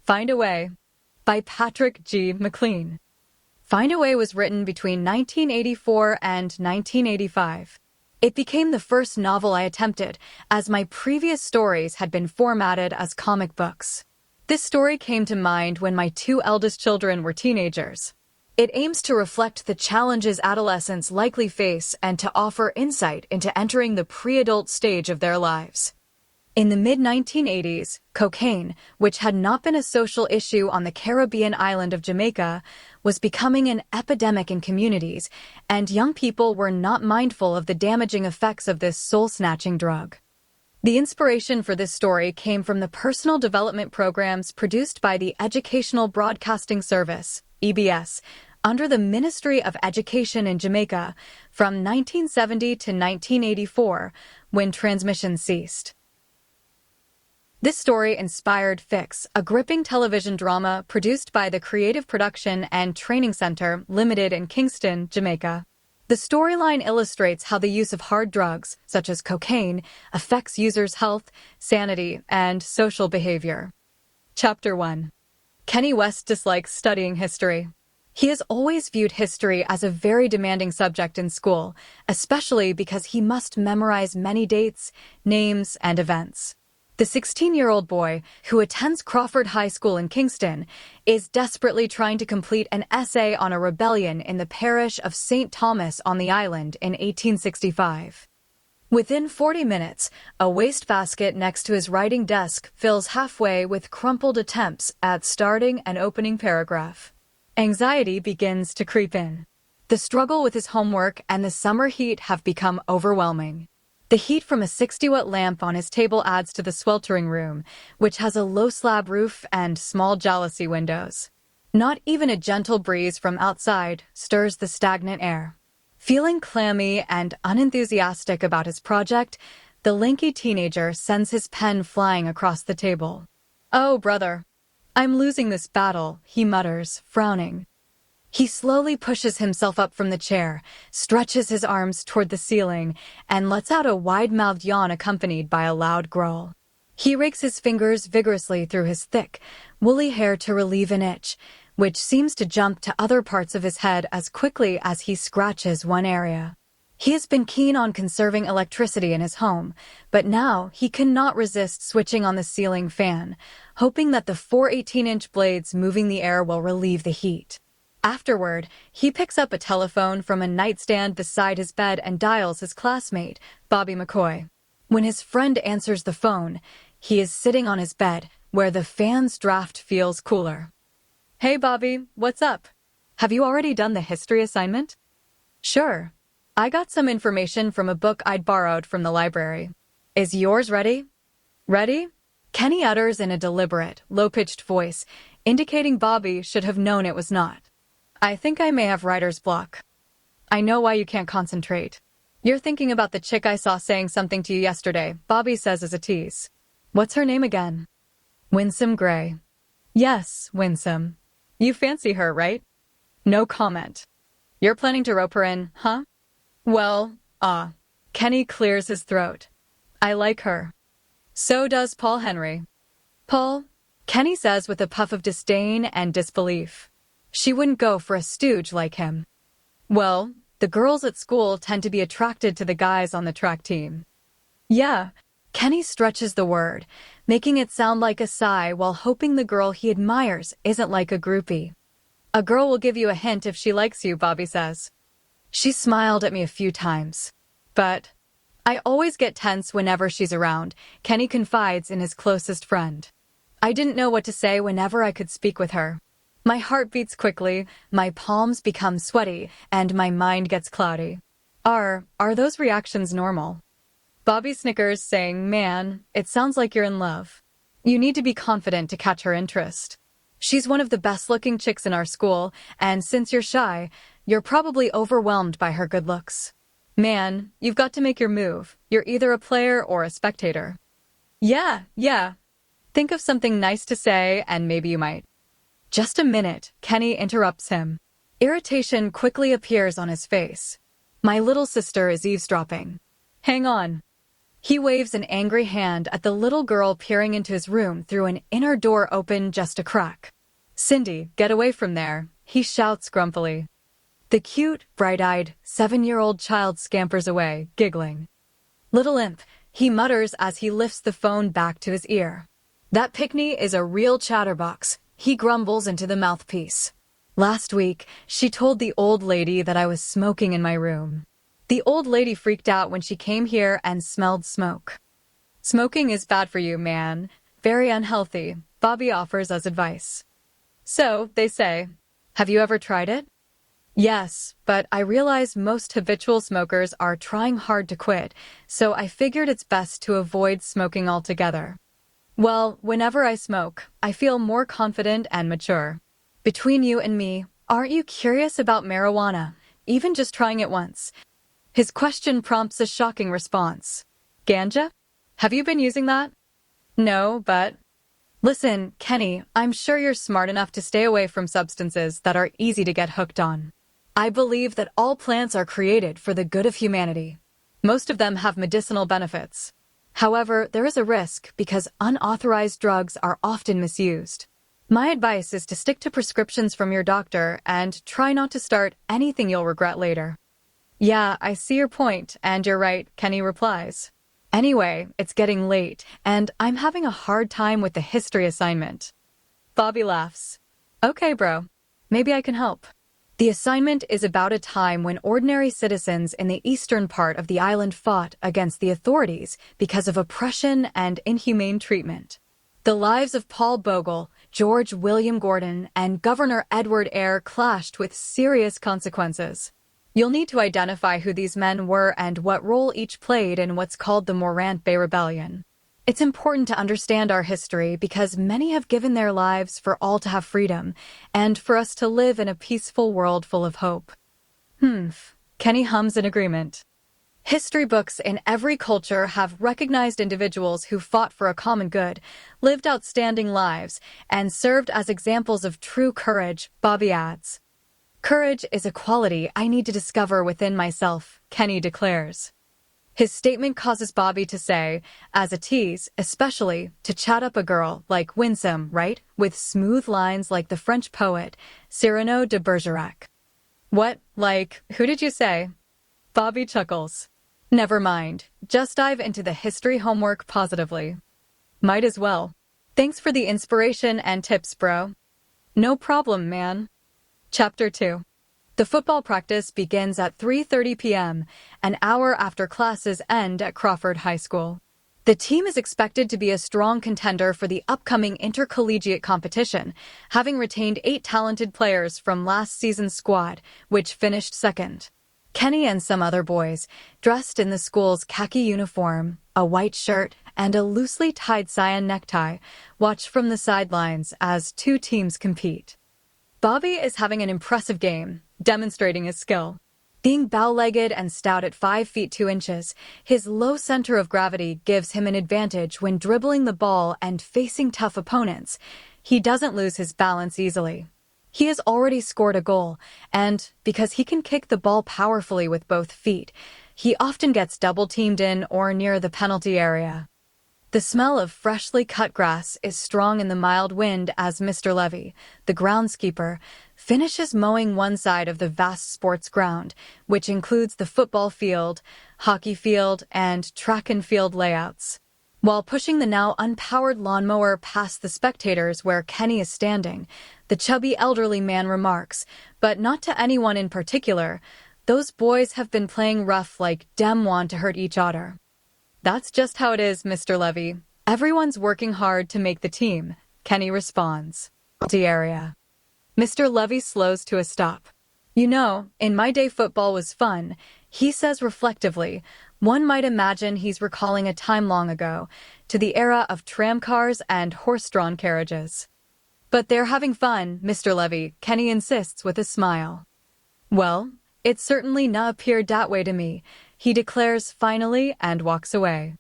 Find a Way by Patrick G. McLean. Find a Way was written between 1984 and 1985. It became the first novel I attempted, as my previous stories had been formatted as comic books. This story came to mind when my two eldest children were teenagers. It aims to reflect the challenges adolescents likely face and to offer insight into entering the pre-adult stage of their lives. In the mid-1980s, cocaine, which had not been a social issue on the Caribbean island of Jamaica, was becoming an epidemic in communities, and young people were not mindful of the damaging effects of this soul-snatching drug. The inspiration for this story came from the personal development programs produced by the Educational Broadcasting Service, EBS, under the Ministry of Education in Jamaica from 1970 to 1984, when transmission ceased. This story inspired Fix, a gripping television drama produced by the Creative Production and Training Center Limited in Kingston, Jamaica. The storyline illustrates how the use of hard drugs, such as cocaine, affects users' health, sanity, and social behavior. Chapter 1. Kenny West dislikes studying history. He has always viewed history as a very demanding subject in school, especially because he must memorize many dates, names, and events. The 16-year-old boy, who attends Crawford High School in Kingston, is desperately trying to complete an essay on a rebellion in the parish of St. Thomas on the island in 1865. Within 40 minutes, a wastebasket next to his writing desk fills halfway with crumpled attempts at starting an opening paragraph. Anxiety begins to creep in. The struggle with his homework and the summer heat have become overwhelming. The heat from a 60-watt lamp on his table adds to the sweltering room, which has a low-slab roof and small jalousie windows. Not even a gentle breeze from outside stirs the stagnant air. Feeling clammy and unenthusiastic about his project, the lanky teenager sends his pen flying across the table. "Oh, brother, I'm losing this battle," he mutters, frowning. He slowly pushes himself up from the chair, stretches his arms toward the ceiling, and lets out a wide-mouthed yawn accompanied by a loud growl. He rakes his fingers vigorously through his thick, woolly hair to relieve an itch, which seems to jump to other parts of his head as quickly as he scratches one area. He has been keen on conserving electricity in his home, but now he cannot resist switching on the ceiling fan, hoping that the 4 18-inch blades moving the air will relieve the heat. Afterward, he picks up a telephone from a nightstand beside his bed and dials his classmate, Bobby McKoy. When his friend answers the phone, he is sitting on his bed, where the fan's draft feels cooler. "Hey, Bobby, what's up? Have you already done the history assignment?" "Sure. I got some information from a book I'd borrowed from the library. Is yours ready?" "Ready?" Kenny utters in a deliberate, low-pitched voice, indicating Bobby should have known it was not. "I think I may have writer's block. I know why you can't concentrate. You're thinking about the chick I saw saying something to you yesterday," Bobby says as a tease. "What's her name again?" "Winsome Grey." "Yes, Winsome. You fancy her, right?" No comment. "You're planning to rope her in, huh?" "Well, Kenny clears his throat. "I like her. So does Paul Henry." "Paul?" Kenny says with a puff of disdain and disbelief. "She wouldn't go for a stooge like him." "Well, the girls at school tend to be attracted to the guys on the track team." "Yeah." Kenny stretches the word, making it sound like a sigh while hoping the girl he admires isn't like a groupie. "A girl will give you a hint if she likes you," Bobby says. "She smiled at me a few times. But I always get tense whenever she's around," Kenny confides in his closest friend. "I didn't know what to say whenever I could speak with her. My heart beats quickly, my palms become sweaty, and my mind gets cloudy." Are those reactions normal?" Bobby snickers, saying, "Man, it sounds like you're in love. You need to be confident to catch her interest. She's one of the best-looking chicks in our school, and since you're shy, you're probably overwhelmed by her good looks. Man, you've got to make your move. You're either a player or a spectator." Yeah. Think of something nice to say, and maybe you might." "Just a minute," Kenny interrupts him. Irritation quickly appears on his face. "My little sister is eavesdropping." "Hang on." He waves an angry hand at the little girl peering into his room through an inner door open just a crack. "Cindy, get away from there," he shouts grumpily. The cute, bright-eyed, 7-year-old child scampers away, giggling. "Little imp," he mutters as he lifts the phone back to his ear. "That Pickney is a real chatterbox," he grumbles into the mouthpiece. "Last week, she told the old lady that I was smoking in my room. The old lady freaked out when she came here and smelled smoke." "Smoking is bad for you, man. Very unhealthy," Bobby offers as advice. "So, they say. Have you ever tried it?" "Yes, but I realize most habitual smokers are trying hard to quit, so I figured it's best to avoid smoking altogether. Well, whenever I smoke, I feel more confident and mature. Between you and me, aren't you curious about marijuana, even just trying it once?" His question prompts a shocking response. "Ganja? Have you been using that?" "No, but..." "Listen, Kenny, I'm sure you're smart enough to stay away from substances that are easy to get hooked on. I believe that all plants are created for the good of humanity. Most of them have medicinal benefits. However, there is a risk because unauthorized drugs are often misused. My advice is to stick to prescriptions from your doctor and try not to start anything you'll regret later." "Yeah, I see your point, and you're right," Kenny replies. "Anyway, it's getting late, and I'm having a hard time with the history assignment." Bobby laughs. "Okay, bro. Maybe I can help." The assignment is about a time when ordinary citizens in the eastern part of the island fought against the authorities because of oppression and inhumane treatment. The lives of Paul Bogle, George William Gordon, and Governor Edward Eyre clashed with serious consequences. You'll need to identify who these men were and what role each played in what's called the Morant Bay Rebellion. It's important to understand our history because many have given their lives for all to have freedom, and for us to live in a peaceful world full of hope. Kenny hums in agreement. History books in every culture have recognized individuals who fought for a common good, lived outstanding lives, and served as examples of true courage, Bobby adds. "Courage is a quality I need to discover within myself," Kenny declares. His statement causes Bobby to say, as a tease, especially, to chat up a girl like Winsome, right? With smooth lines like the French poet Cyrano de Bergerac. "What, like, who did you say?" Bobby chuckles. "Never mind, just dive into the history homework positively." "Might as well. Thanks for the inspiration and tips, bro." "No problem, man." Chapter 2. The football practice begins at 3:30 p.m., an hour after classes end at Crawford High School. The team is expected to be a strong contender for the upcoming intercollegiate competition, having retained 8 talented players from last season's squad, which finished second. Kenny and some other boys, dressed in the school's khaki uniform, a white shirt, and a loosely tied cyan necktie, watch from the sidelines as 2 teams compete. Bobby is having an impressive game, demonstrating his skill. Being bow-legged and stout at 5 feet 2 inches, his low center of gravity gives him an advantage when dribbling the ball and facing tough opponents. He doesn't lose his balance easily. He has already scored a goal, and because he can kick the ball powerfully with both feet, he often gets double-teamed in or near the penalty area. The smell of freshly cut grass is strong in the mild wind as Mr. Levy, the groundskeeper, finishes mowing one side of the vast sports ground, which includes the football field, hockey field, and track and field layouts. While pushing the now unpowered lawnmower past the spectators where Kenny is standing, the chubby elderly man remarks, but not to anyone in particular, "Those boys have been playing rough like dem want to hurt each other." "That's just how it is, Mr. Levy. Everyone's working hard to make the team," Kenny responds. The area. Mr. Levy slows to a stop. "You know, in my day football was fun," he says reflectively. One might imagine he's recalling a time long ago, to the era of tramcars and horse-drawn carriages. "But they're having fun, Mr. Levy," Kenny insists with a smile. "Well, it certainly not appeared that way to me," he declares finally and walks away.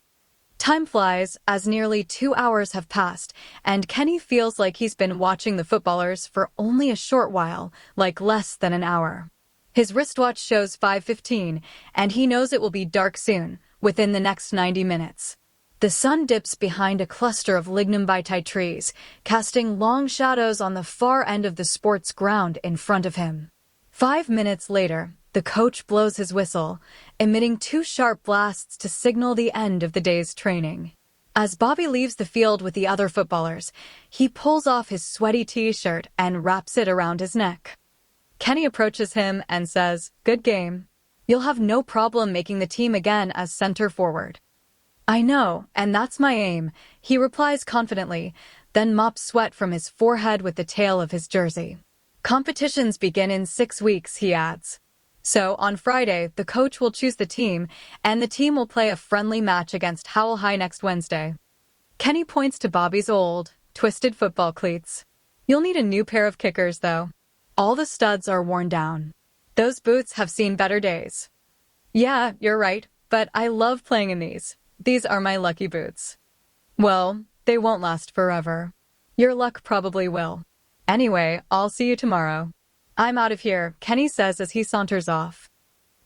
Time flies as nearly 2 hours have passed, and Kenny feels like he's been watching the footballers for only a short while, like less than an hour. His wristwatch shows 5:15, and he knows it will be dark soon, within the next 90 minutes. The sun dips behind a cluster of lignum-vitae trees, casting long shadows on the far end of the sports ground in front of him. 5 minutes later, the coach blows his whistle, emitting 2 sharp blasts to signal the end of the day's training. As Bobby leaves the field with the other footballers, he pulls off his sweaty t-shirt and wraps it around his neck. Kenny approaches him and says, "Good game. You'll have no problem making the team again as center forward." "I know, and that's my aim," he replies confidently, then mops sweat from his forehead with the tail of his jersey. "Competitions begin in 6 weeks," he adds. "So, on Friday, the coach will choose the team, and the team will play a friendly match against Howell High next Wednesday." Kenny points to Bobby's old, twisted football cleats. "You'll need a new pair of kickers, though. All the studs are worn down. Those boots have seen better days." "Yeah, you're right, but I love playing in these. These are my lucky boots." "Well, they won't last forever. Your luck probably will. Anyway, I'll see you tomorrow." "I'm out of here," Kenny says as he saunters off.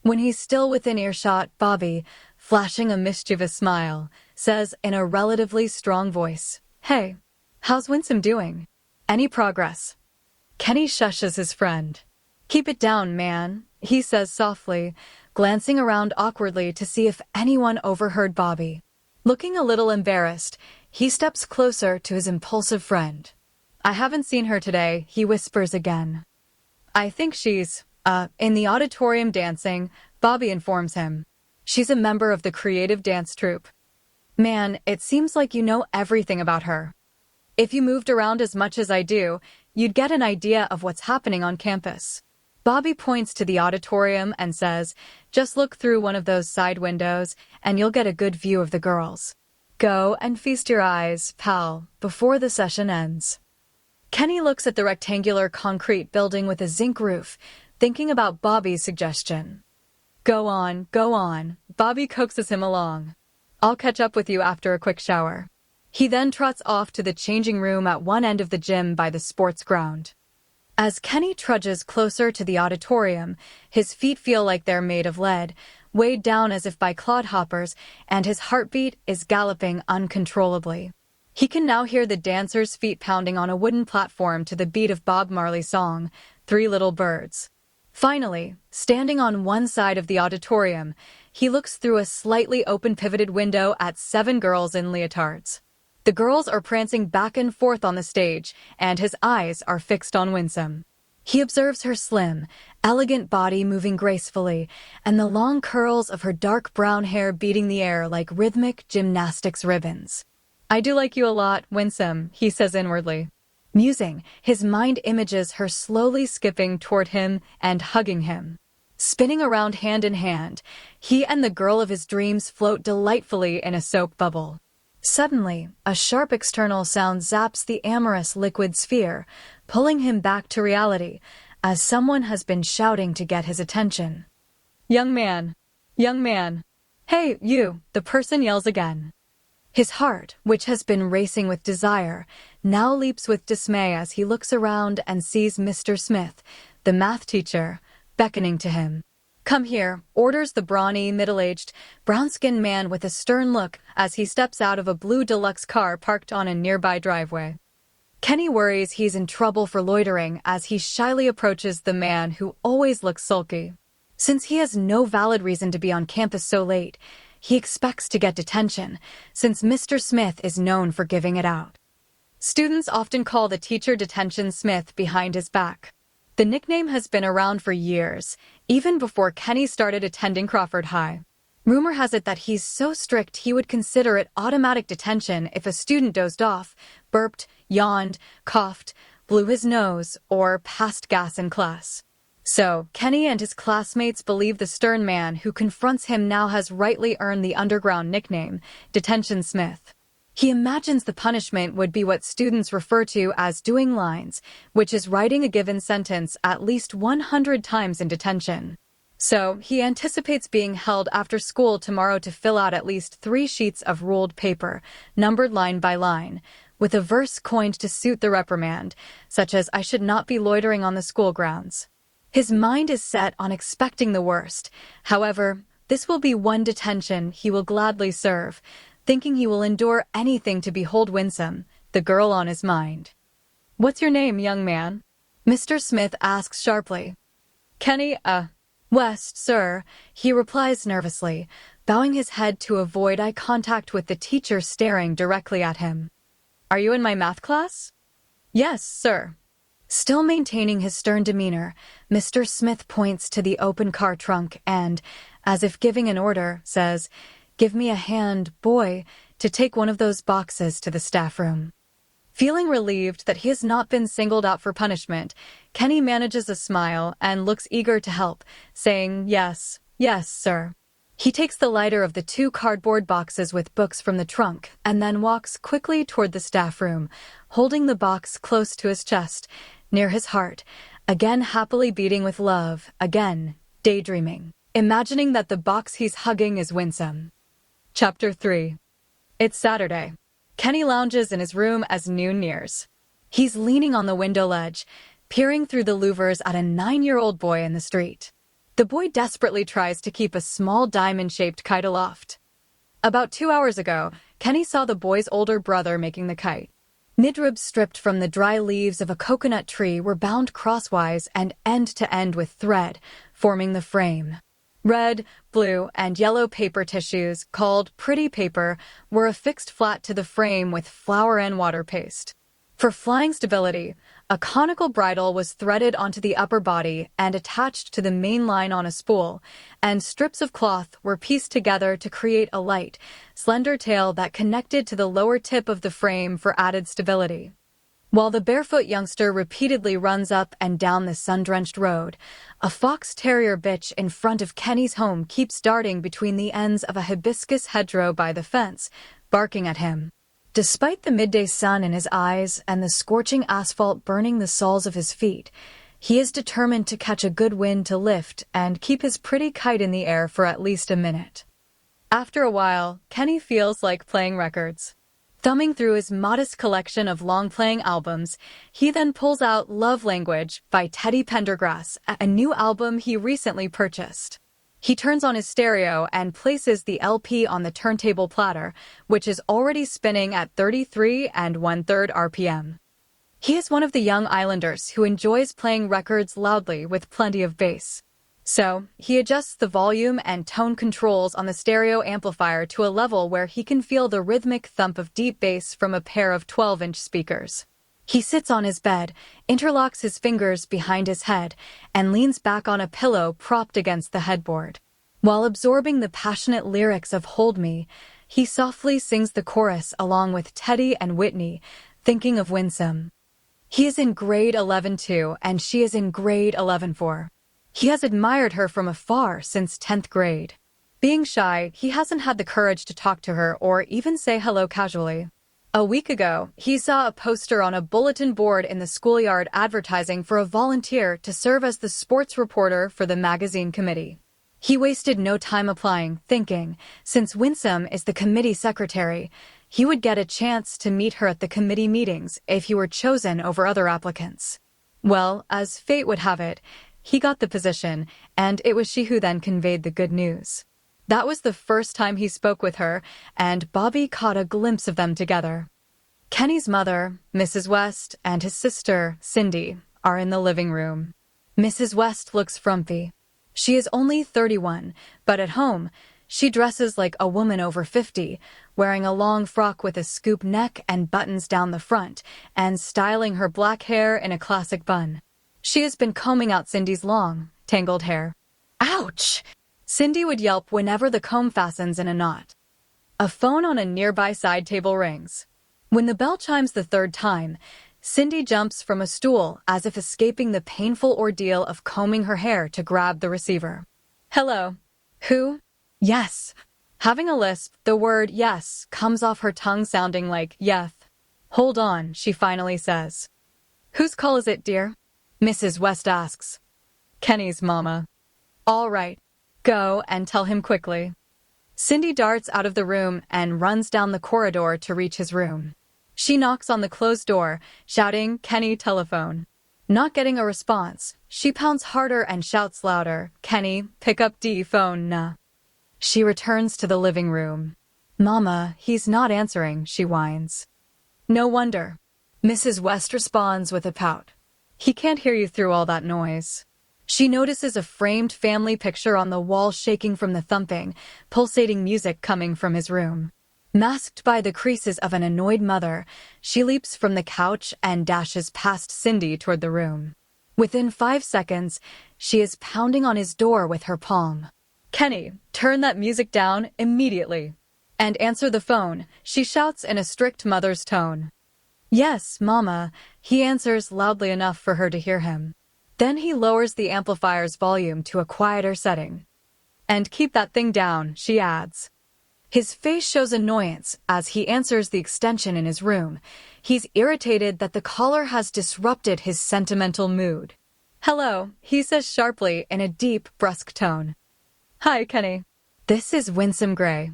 When he's still within earshot, Bobby, flashing a mischievous smile, says in a relatively strong voice, "Hey, how's Winsome doing? Any progress?" Kenny shushes his friend. "Keep it down, man," he says softly, glancing around awkwardly to see if anyone overheard Bobby. Looking a little embarrassed, he steps closer to his impulsive friend. "I haven't seen her today," he whispers again. "I think she's, in the auditorium dancing," Bobby informs him. "She's a member of the creative dance troupe." "Man, it seems like you know everything about her. If you moved around as much as I do, you'd get an idea of what's happening on campus." Bobby points to the auditorium and says, "Just look through one of those side windows, and you'll get a good view of the girls. Go and feast your eyes, pal, before the session ends." Kenny looks at the rectangular concrete building with a zinc roof, thinking about Bobby's suggestion. Go on, Bobby coaxes him along. "I'll catch up with you after a quick shower." He then trots off to the changing room at one end of the gym by the sports ground. As Kenny trudges closer to the auditorium, his feet feel like they're made of lead, weighed down as if by clodhoppers, and his heartbeat is galloping uncontrollably. He can now hear the dancers' feet pounding on a wooden platform to the beat of Bob Marley's song, "Three Little Birds." Finally, standing on one side of the auditorium, he looks through a slightly open-pivoted window at 7 girls in leotards. The girls are prancing back and forth on the stage, and his eyes are fixed on Winsome. He observes her slim, elegant body moving gracefully, and the long curls of her dark brown hair beating the air like rhythmic gymnastics ribbons. "I do like you a lot, Winsome," he says inwardly. Musing, his mind images her slowly skipping toward him and hugging him. Spinning around hand in hand, he and the girl of his dreams float delightfully in a soap bubble. Suddenly, a sharp external sound zaps the amorous liquid sphere, pulling him back to reality, as someone has been shouting to get his attention. Young man! Hey, you!" the person yells again. His heart, which has been racing with desire, now leaps with dismay as he looks around and sees Mr. Smith, the math teacher, beckoning to him. "Come here," orders the brawny, middle-aged, brown-skinned man with a stern look as he steps out of a blue deluxe car parked on a nearby driveway. Kenny worries he's in trouble for loitering as he shyly approaches the man who always looks sulky. Since he has no valid reason to be on campus so late, he expects to get detention, since Mr. Smith is known for giving it out. Students often call the teacher Detention Smith behind his back. The nickname has been around for years, even before Kenny started attending Crawford High. Rumor has it that he's so strict he would consider it automatic detention if a student dozed off, burped, yawned, coughed, blew his nose, or passed gas in class. So, Kenny and his classmates believe the stern man who confronts him now has rightly earned the underground nickname, Detention Smith. He imagines the punishment would be what students refer to as doing lines, which is writing a given sentence at least 100 times in detention. So, he anticipates being held after school tomorrow to fill out at least 3 sheets of ruled paper, numbered line by line, with a verse coined to suit the reprimand, such as "I should not be loitering on the school grounds." His mind is set on expecting the worst. However, this will be one detention he will gladly serve, thinking he will endure anything to behold Winsome, the girl on his mind. "What's your name, young man?" Mr. Smith asks sharply. "Kenny, West, sir," he replies nervously, bowing his head to avoid eye contact with the teacher staring directly at him. "Are you in my math class?" "Yes, sir." Still maintaining his stern demeanor, Mr. Smith points to the open car trunk and, as if giving an order, says, "Give me a hand, boy, to take one of those boxes to the staff room." Feeling relieved that he has not been singled out for punishment, Kenny manages a smile and looks eager to help, saying, "Yes, sir." He takes the lighter of the 2 cardboard boxes with books from the trunk and then walks quickly toward the staff room, holding the box close to his chest, near his heart, again happily beating with love, again daydreaming, imagining that the box he's hugging is Winsome. Chapter 3. It's Saturday. Kenny lounges in his room as noon nears. He's leaning on the window ledge, peering through the louvers at a 9-year-old boy in the street. The boy desperately tries to keep a small diamond-shaped kite aloft. About 2 hours ago, Kenny saw the boy's older brother making the kite. Midribs stripped from the dry leaves of a coconut tree were bound crosswise and end to end with thread, forming the frame. Red, blue, and yellow paper tissues, called pretty paper, were affixed flat to the frame with flour and water paste. For flying stability, a conical bridle was threaded onto the upper body and attached to the main line on a spool, and strips of cloth were pieced together to create a light, slender tail that connected to the lower tip of the frame for added stability. While the barefoot youngster repeatedly runs up and down the sun-drenched road, a fox terrier bitch in front of Kenny's home keeps darting between the ends of a hibiscus hedgerow by the fence, barking at him. Despite the midday sun in his eyes and the scorching asphalt burning the soles of his feet, he is determined to catch a good wind to lift and keep his pretty kite in the air for at least a minute. After a while, Kenny feels like playing records. Thumbing through his modest collection of long-playing albums, he then pulls out Love Language by Teddy Pendergrass, a new album he recently purchased. He turns on his stereo and places the LP on the turntable platter, which is already spinning at 33 1/3 RPM. He is one of the young islanders who enjoys playing records loudly with plenty of bass. So, he adjusts the volume and tone controls on the stereo amplifier to a level where he can feel the rhythmic thump of deep bass from a pair of 12-inch speakers. He sits on his bed, interlocks his fingers behind his head, and leans back on a pillow propped against the headboard. While absorbing the passionate lyrics of Hold Me, he softly sings the chorus along with Teddy and Whitney, thinking of Winsome. He is in grade 11-2 and she is in grade 11-4. He has admired her from afar since 10th grade. Being shy, he hasn't had the courage to talk to her or even say hello casually. A week ago, he saw a poster on a bulletin board in the schoolyard advertising for a volunteer to serve as the sports reporter for the magazine committee. He wasted no time applying, thinking, since Winsome is the committee secretary, he would get a chance to meet her at the committee meetings if he were chosen over other applicants. Well, as fate would have it, he got the position, and it was she who then conveyed the good news. That was the first time he spoke with her, and Bobby caught a glimpse of them together. Kenny's mother, Mrs. West, and his sister, Cindy, are in the living room. Mrs. West looks frumpy. She is only 31, but at home, she dresses like a woman over 50, wearing a long frock with a scoop neck and buttons down the front, and styling her black hair in a classic bun. She has been combing out Cindy's long, tangled hair. Ouch! Cindy would yelp whenever the comb fastens in a knot. A phone on a nearby side table rings. When the bell chimes the 3rd time, Cindy jumps from a stool as if escaping the painful ordeal of combing her hair to grab the receiver. Hello. Who? Yes. Having a lisp, the word yes comes off her tongue sounding like yeth. Hold on, she finally says. Whose call is it, dear? Mrs. West asks. Kenny's mama. All right. Go and tell him quickly. Cindy darts out of the room and runs down the corridor to reach his room. She knocks on the closed door, shouting, Kenny, telephone. Not getting a response, she pounds harder and shouts louder, Kenny, pick up D phone, nah. She returns to the living room. "Mama, he's not answering," she whines. "No wonder." Mrs. West responds with a pout. "He can't hear you through all that noise." She notices a framed family picture on the wall shaking from the thumping, pulsating music coming from his room. Masked by the creases of an annoyed mother, she leaps from the couch and dashes past Cindy toward the room. Within 5 seconds, she is pounding on his door with her palm. "Kenny, turn that music down immediately. And answer the phone," she shouts in a strict mother's tone. "Yes, Mama," he answers loudly enough for her to hear him. Then he lowers the amplifier's volume to a quieter setting. "And keep that thing down," she adds. His face shows annoyance as he answers the extension in his room. He's irritated that the caller has disrupted his sentimental mood. "Hello," he says sharply in a deep, brusque tone. "Hi, Kenny." This is Winsome Grey.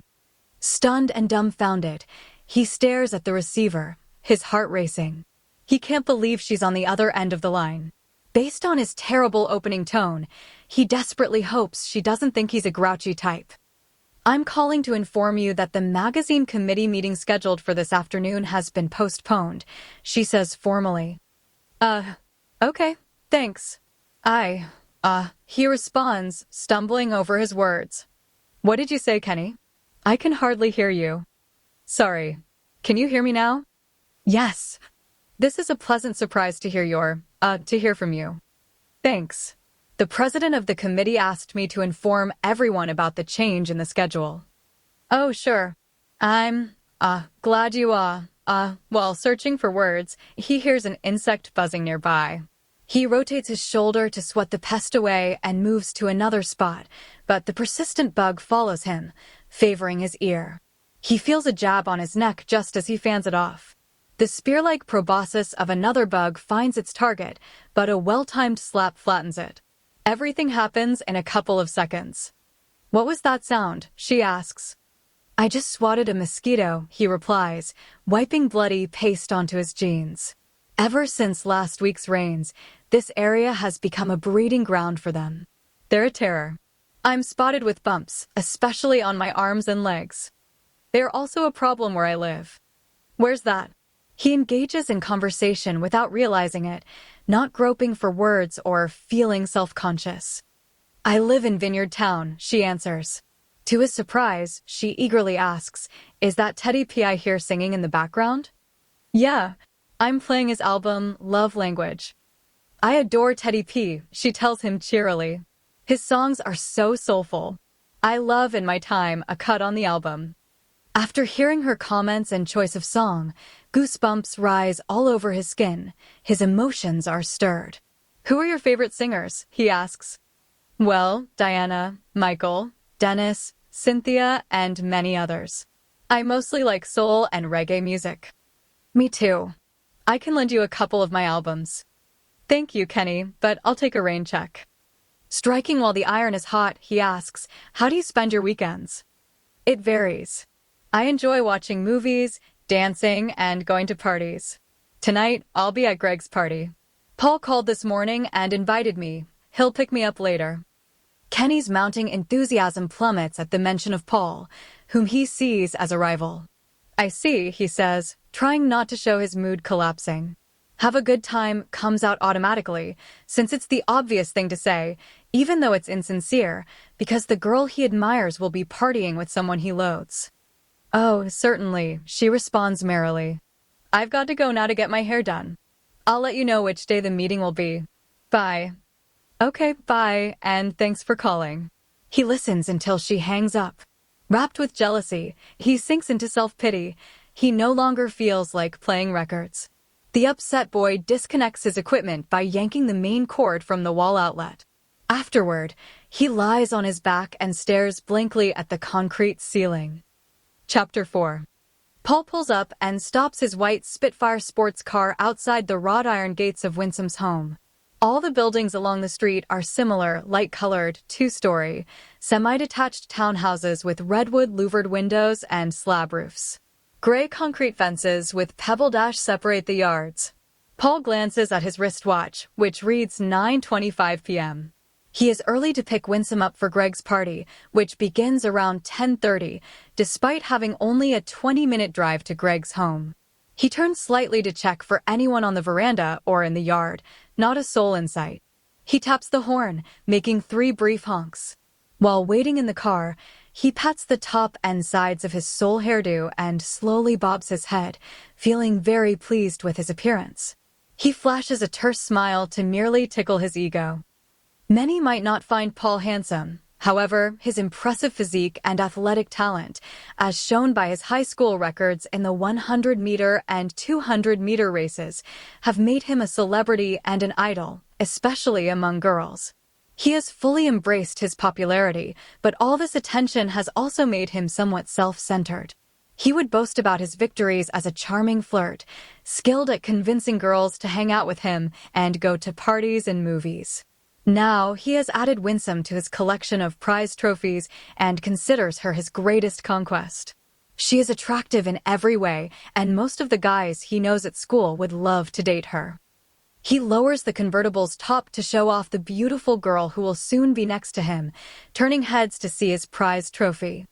Stunned and dumbfounded, he stares at the receiver, his heart racing. He can't believe she's on the other end of the line. Based on his terrible opening tone, he desperately hopes she doesn't think he's a grouchy type. "I'm calling to inform you that the magazine committee meeting scheduled for this afternoon has been postponed," she says formally. Okay, thanks. He responds, stumbling over his words. "What did you say, Kenny? I can hardly hear you." "Sorry. Can you hear me now?" "Yes." "This is a pleasant surprise to hear from you." "Thanks. The president of the committee asked me to inform everyone about the change in the schedule." "Oh, sure. I'm, glad you, While searching for words, he hears an insect buzzing nearby. He rotates his shoulder to swat the pest away and moves to another spot, but the persistent bug follows him, favoring his ear. He feels a jab on his neck just as he fans it off. The spear-like proboscis of another bug finds its target, but a well-timed slap flattens it. Everything happens in a couple of seconds. "What was that sound?" she asks. "I just swatted a mosquito," he replies, wiping bloody paste onto his jeans. Ever since last week's rains, this area has become a breeding ground for them. They're a terror. I'm spotted with bumps, especially on my arms and legs. They're also a problem where I live." "Where's that?" He engages in conversation without realizing it, not groping for words or feeling self-conscious. "I live in Vineyard Town," she answers. To his surprise, she eagerly asks, "Is that Teddy P I hear singing in the background?" "Yeah, I'm playing his album, Love Language." "I adore Teddy P," she tells him cheerily. "His songs are so soulful. I love in my time a cut on the album." After hearing her comments and choice of song, goosebumps rise all over his skin. His emotions are stirred. "Who are your favorite singers?" he asks. "Well, Diana, Michael, Dennis, Cynthia, and many others. I mostly like soul and reggae music." "Me too. I can lend you a couple of my albums." "Thank you, Kenny, but I'll take a rain check." Striking while the iron is hot, he asks, "How do you spend your weekends?" "It varies. I enjoy watching movies, dancing, and going to parties. Tonight, I'll be at Greg's party. Paul called this morning and invited me. He'll pick me up later." Kenny's mounting enthusiasm plummets at the mention of Paul, whom he sees as a rival. "I see," he says, trying not to show his mood collapsing. "Have a good time" comes out automatically, since it's the obvious thing to say, even though it's insincere, because the girl he admires will be partying with someone he loathes. "Oh, certainly," she responds merrily. "I've got to go now to get my hair done. I'll let you know which day the meeting will be. Bye." "Okay, bye, and thanks for calling." He listens until she hangs up. Wrapped with jealousy, he sinks into self-pity. He no longer feels like playing records. The upset boy disconnects his equipment by yanking the main cord from the wall outlet. Afterward, he lies on his back and stares blankly at the concrete ceiling. Chapter 4. Paul pulls up and stops his white Spitfire sports car outside the wrought iron gates of Winsome's home. All the buildings along the street are similar, light-colored, two-story, semi-detached townhouses with redwood louvered windows and slab roofs. Gray concrete fences with pebble dash separate the yards. Paul glances at his wristwatch, which reads 9:25 p.m. He is early to pick Winsome up for Greg's party, which begins around 10:30, despite having only a 20-minute drive to Greg's home. He turns slightly to check for anyone on the veranda or in the yard, not a soul in sight. He taps the horn, making 3 brief honks. While waiting in the car, he pats the top and sides of his sole hairdo and slowly bobs his head, feeling very pleased with his appearance. He flashes a terse smile to merely tickle his ego. Many might not find Paul handsome. However, his impressive physique and athletic talent, as shown by his high school records in the 100-meter and 200-meter races, have made him a celebrity and an idol, especially among girls. He has fully embraced his popularity, but all this attention has also made him somewhat self-centered. He would boast about his victories as a charming flirt, skilled at convincing girls to hang out with him and go to parties and movies. Now, he has added Winsome to his collection of prize trophies and considers her his greatest conquest. She is attractive in every way, and most of the guys he knows at school would love to date her. He lowers the convertible's top to show off the beautiful girl who will soon be next to him, turning heads to see his prized trophy.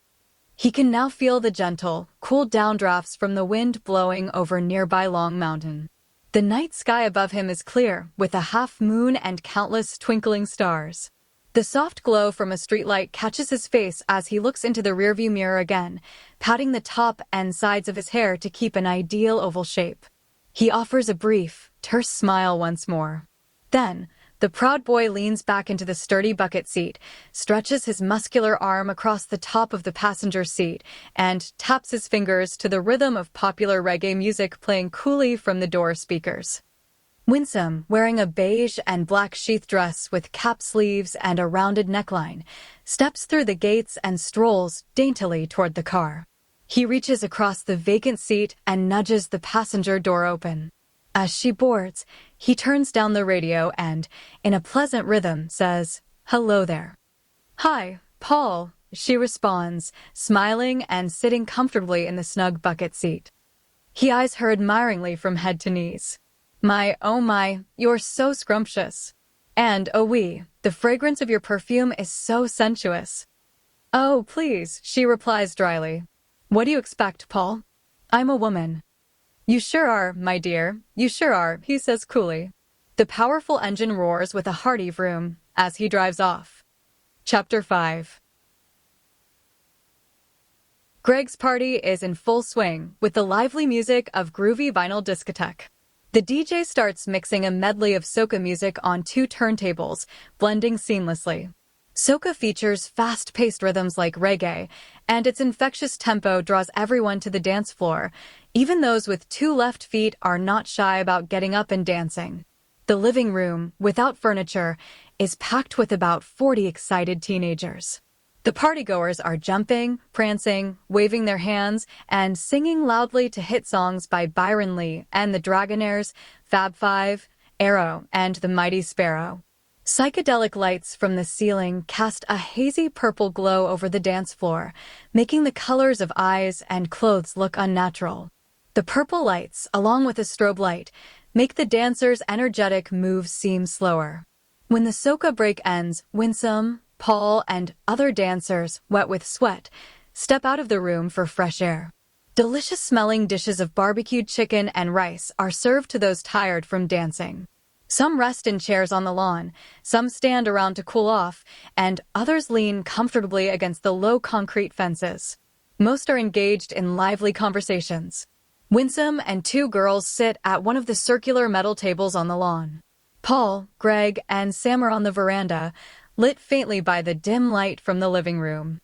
He can now feel the gentle, cool downdrafts from the wind blowing over nearby Long Mountain. The night sky above him is clear, with a half moon and countless twinkling stars. The soft glow from a streetlight catches his face as he looks into the rearview mirror again, patting the top and sides of his hair to keep an ideal oval shape. He offers a brief, terse smile once more. Then, the proud boy leans back into the sturdy bucket seat, stretches his muscular arm across the top of the passenger seat, and taps his fingers to the rhythm of popular reggae music playing coolly from the door speakers. Winsome, wearing a beige and black sheath dress with cap sleeves and a rounded neckline, steps through the gates and strolls daintily toward the car. He reaches across the vacant seat and nudges the passenger door open. As she boards, he turns down the radio and, in a pleasant rhythm, says, "Hello there." "Hi, Paul," she responds, smiling and sitting comfortably in the snug bucket seat. He eyes her admiringly from head to knees. Oh my, you're so scrumptious. And, oh wee, the fragrance of your perfume is so sensuous." "Oh, please," she replies dryly. "What do you expect, Paul? I'm a woman." "You sure are, my dear, you sure are," he says coolly. The powerful engine roars with a hearty vroom as he drives off. Chapter 5. Greg's party is in full swing with the lively music of groovy vinyl discotheque. The DJ starts mixing a medley of soca music on 2 turntables, blending seamlessly. Soca features fast-paced rhythms like reggae, and its infectious tempo draws everyone to the dance floor. Even those with 2 left feet are not shy about getting up and dancing. The living room, without furniture, is packed with about 40 excited teenagers. The partygoers are jumping, prancing, waving their hands, and singing loudly to hit songs by Byron Lee and the Dragonaires, Fab Five, Arrow, and the Mighty Sparrow. Psychedelic lights from the ceiling cast a hazy purple glow over the dance floor, making the colors of eyes and clothes look unnatural. The purple lights, along with a strobe light, make the dancers' energetic moves seem slower. When the soca break ends, Winsome, Paul, and other dancers, wet with sweat, step out of the room for fresh air. Delicious-smelling dishes of barbecued chicken and rice are served to those tired from dancing. Some rest in chairs on the lawn, some stand around to cool off, and others lean comfortably against the low concrete fences. Most are engaged in lively conversations. Winsome and 2 girls sit at one of the circular metal tables on the lawn. Paul, Greg, and Sam are on the veranda, lit faintly by the dim light from the living room.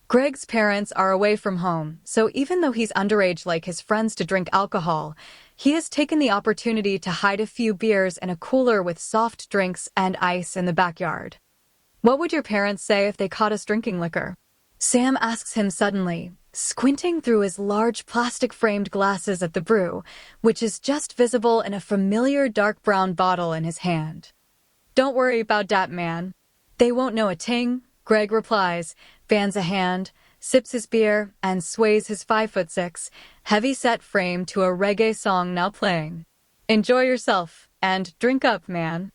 Greg's parents are away from home, so even though he's underage like his friends to drink alcohol, he has taken the opportunity to hide a few beers in a cooler with soft drinks and ice in the backyard. "What would your parents say if they caught us drinking liquor?" Sam asks him suddenly, squinting through his large plastic-framed glasses at the brew, which is just visible in a familiar dark brown bottle in his hand. "Don't worry about dat, man. They won't know a ting," Greg replies, fans a hand, sips his beer, and sways his 5'6", heavy-set frame to a reggae song now playing. "Enjoy yourself, and drink up, man."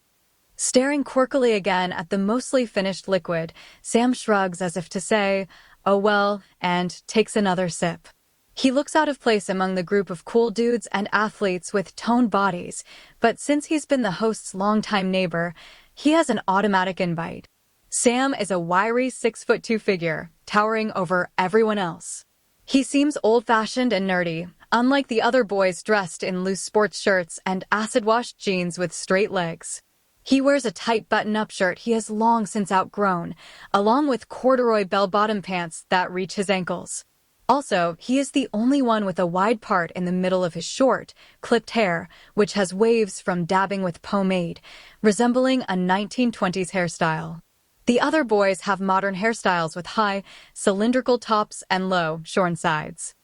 Staring quirkily again at the mostly finished liquid, Sam shrugs as if to say, "Oh well," and takes another sip. He looks out of place among the group of cool dudes and athletes with toned bodies, but since he's been the host's longtime neighbor, he has an automatic invite. Sam is a wiry 6'2" figure, towering over everyone else. He seems old-fashioned and nerdy, unlike the other boys dressed in loose sports shirts and acid-washed jeans with straight legs. He wears a tight button-up shirt he has long since outgrown, along with corduroy bell-bottom pants that reach his ankles. Also, he is the only one with a wide part in the middle of his short, clipped hair, which has waves from dabbing with pomade, resembling a 1920s hairstyle. The other boys have modern hairstyles with high, cylindrical tops and low, shorn sides.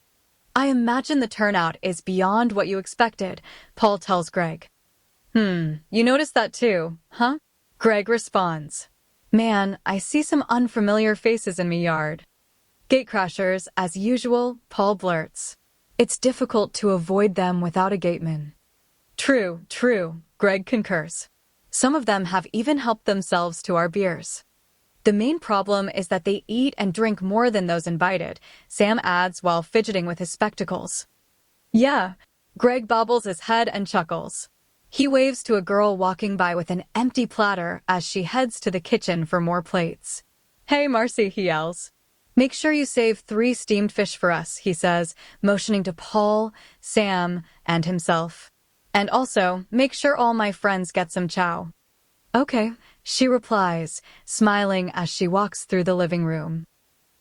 "I imagine the turnout is beyond what you expected," Paul tells Greg. You noticed that too, huh?" Greg responds. "Man, I see some unfamiliar faces in me yard." "Gatecrashers, as usual," Paul blurts. "It's difficult to avoid them without a gateman." True, Greg concurs. "Some of them have even helped themselves to our beers." "The main problem is that they eat and drink more than those invited," Sam adds while fidgeting with his spectacles. "Yeah," Greg bobbles his head and chuckles. He waves to a girl walking by with an empty platter as she heads to the kitchen for more plates. "Hey, Marcy," he yells. "Make sure you save 3 steamed fish for us," he says, motioning to Paul, Sam, and himself. "And also, make sure all my friends get some chow." "Okay," she replies, smiling as she walks through the living room.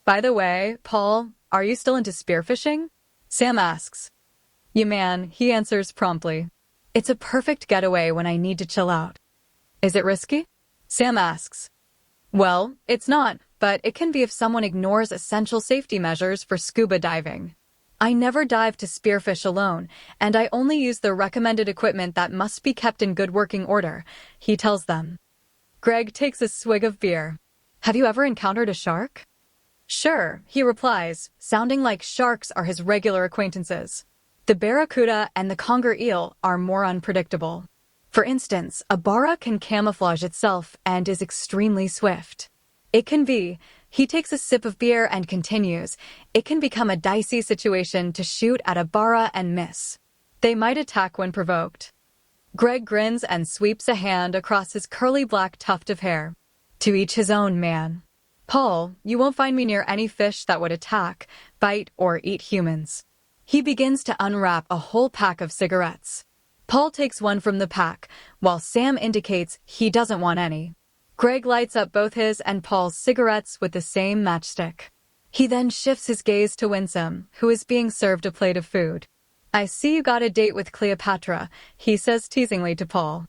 "By the way, Paul, are you still into spearfishing?" Sam asks. "Yeah, man," he answers promptly. "It's a perfect getaway when I need to chill out." "Is it risky?" Sam asks. "Well, it's not, but it can be if someone ignores essential safety measures for scuba diving. I never dive to spearfish alone, and I only use the recommended equipment that must be kept in good working order," he tells them. Greg takes a swig of beer. "Have you ever encountered a shark?" "Sure," he replies, sounding like sharks are his regular acquaintances. The barracuda and the conger eel are more unpredictable. For instance, a barra can camouflage itself and is extremely swift. He takes a sip of beer and continues, it can become a dicey situation to shoot at a barra and miss. They might attack when provoked. Greg grins and sweeps a hand across his curly black tuft of hair. "To each his own, man. Paul, you won't find me near any fish that would attack, bite, or eat humans." He begins to unwrap a whole pack of cigarettes. Paul takes one from the pack, while Sam indicates he doesn't want any. Greg lights up both his and Paul's cigarettes with the same matchstick. He then shifts his gaze to Winsome, who is being served a plate of food. "I see you got a date with Cleopatra," he says teasingly to Paul.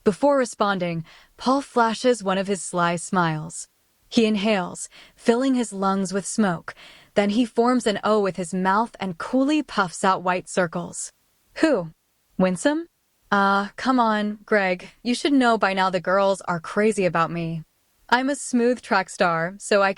Before responding, Paul flashes one of his sly smiles. He inhales, filling his lungs with smoke. Then he forms an O with his mouth and coolly puffs out white circles. "Who? Winsome?" Come on, Greg. You should know by now the girls are crazy about me. I'm a smooth track star, so I